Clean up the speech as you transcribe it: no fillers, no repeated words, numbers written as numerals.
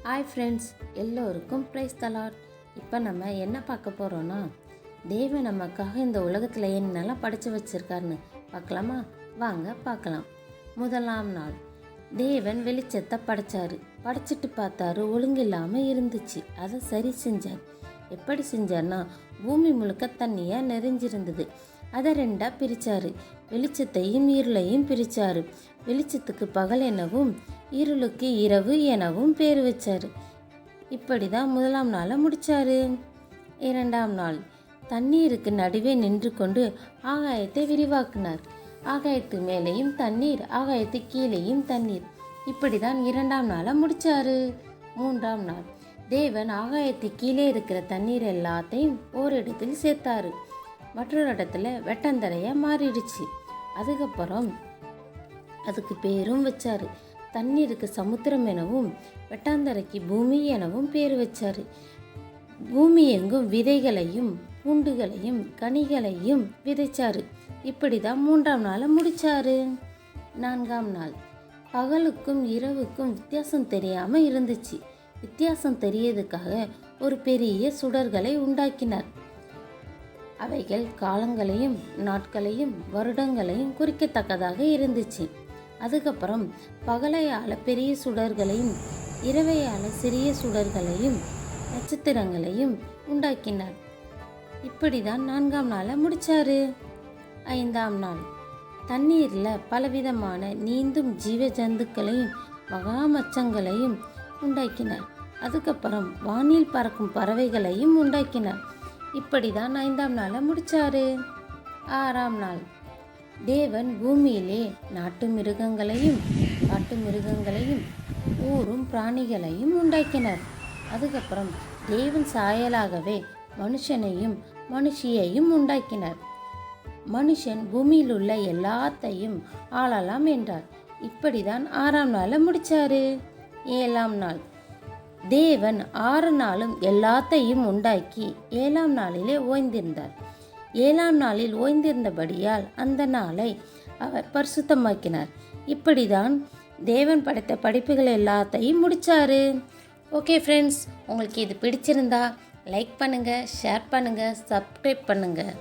Hi friends, எல்லோருக்கும் price தி Lord. இப்போ நம்ம என்ன பார்க்க போகிறோன்னா, தேவன் நமக்காக இந்த உலகத்தில் என்னெல்லாம் படைச்சு வச்சுருக்காருன்னு பார்க்கலாமா? வாங்க பார்க்கலாம். முதலாம் நாள் தேவன் வெளிச்சத்தை படைச்சிட்டு பார்த்தாரு. ஒழுங்கில்லாமல் இருந்துச்சு. அதை சரி செஞ்சார். எப்படி செஞ்சார்னா, பூமி முழுக்க தண்ணியாக நிறைஞ்சிருந்தது. அதை ரெண்டாக பிரித்தார். வெளிச்சத்தையும் இருளையும் பிரித்தார். வெளிச்சத்துக்கு பகல் எனவும் இருளுக்கு இரவு எனவும் பேர் வச்சார். இப்படி தான் முதலாம் நாளை முடித்தார். இரண்டாம் நாள் தண்ணீருக்கு நடுவே நின்று கொண்டு ஆகாயத்தை விரிவாக்கினார். ஆகாயத்து மேலேயும் தண்ணீர், ஆகாயத்து கீழேயும் தண்ணீர். இப்படி தான் இரண்டாம் நாளை முடித்தார். மூன்றாம் நாள் தேவன் ஆகாயத்து கீழே இருக்கிற தண்ணீர் எல்லாத்தையும் ஓரிடத்தில் சேர்த்தாரு. மற்றொரு இடத்துல வெட்டந்தரையாக மாறிடுச்சு. அதுக்கப்புறம் அதுக்கு பேரும் வச்சார். தண்ணீருக்கு சமுத்திரம் எனவும் வெட்டாந்தரைக்கு பூமி எனவும் பேர் வச்சார். பூமி எங்கும் விதைகளையும் பூண்டுகளையும் கனிகளையும் விதைச்சார். இப்படி தான் மூன்றாம் நாளை முடித்தார். நான்காம் நாள் பகலுக்கும் இரவுக்கும் வித்தியாசம் தெரியாமல் இருந்துச்சு. வித்தியாசம் தெரியறதுக்காக ஒரு பெரிய சுடர்களை உண்டாக்கினார். அவைகள் காலங்களையும் நாட்களையும் வருடங்களையும் குறிக்கத்தக்கதாக இருந்துச்சு. அதுக்கப்புறம் பகலையால் பெரிய சுடர்களையும் இரவையால் சிறிய சுடர்களையும் நட்சத்திரங்களையும் உண்டாக்கினார். இப்படி தான் நான்காம் நாளை முடித்தார். ஐந்தாம் நாள் தண்ணீரில் பலவிதமான நீந்தும் ஜீவ ஜந்துக்களையும் மகாமச்சங்களையும் உண்டாக்கினார். அதுக்கப்புறம் வானில் பறக்கும் பறவைகளையும் உண்டாக்கினார். இப்படி தான் ஐந்தாம் நாளை முடித்தார். ஆறாம் நாள் தேவன் பூமியிலே நாட்டு மிருகங்களையும் காட்டு மிருகங்களையும் ஊரும் பிராணிகளையும் உண்டாக்கினார். அதுக்கப்புறம் தேவன் சாயலாகவே மனுஷனையும் மனுஷியையும் உண்டாக்கினார். மனுஷன் பூமியில் உள்ள எல்லாத்தையும் ஆளலாம் என்றார். இப்படி தான் ஆறாம் நாளை முடித்தார். ஏழாம் நாள் தேவன் 6 நாளும் எல்லாத்தையும் உண்டாக்கி 7ஆம் நாளிலே ஓய்ந்திருந்தார். 7ஆம் நாளில் ஓய்ந்திருந்தபடியால் அந்த நாளை அவர் பரிசுத்தமாக்கினார். இப்படி தான் தேவன் படைத்த படைப்புகள் எல்லாத்தையும் முடித்தார். ஓகே ஃப்ரெண்ட்ஸ், உங்களுக்கு இது பிடிச்சிருந்தா லைக் பண்ணுங்கள், ஷேர் பண்ணுங்கள், சப்ஸ்கிரைப் பண்ணுங்கள்.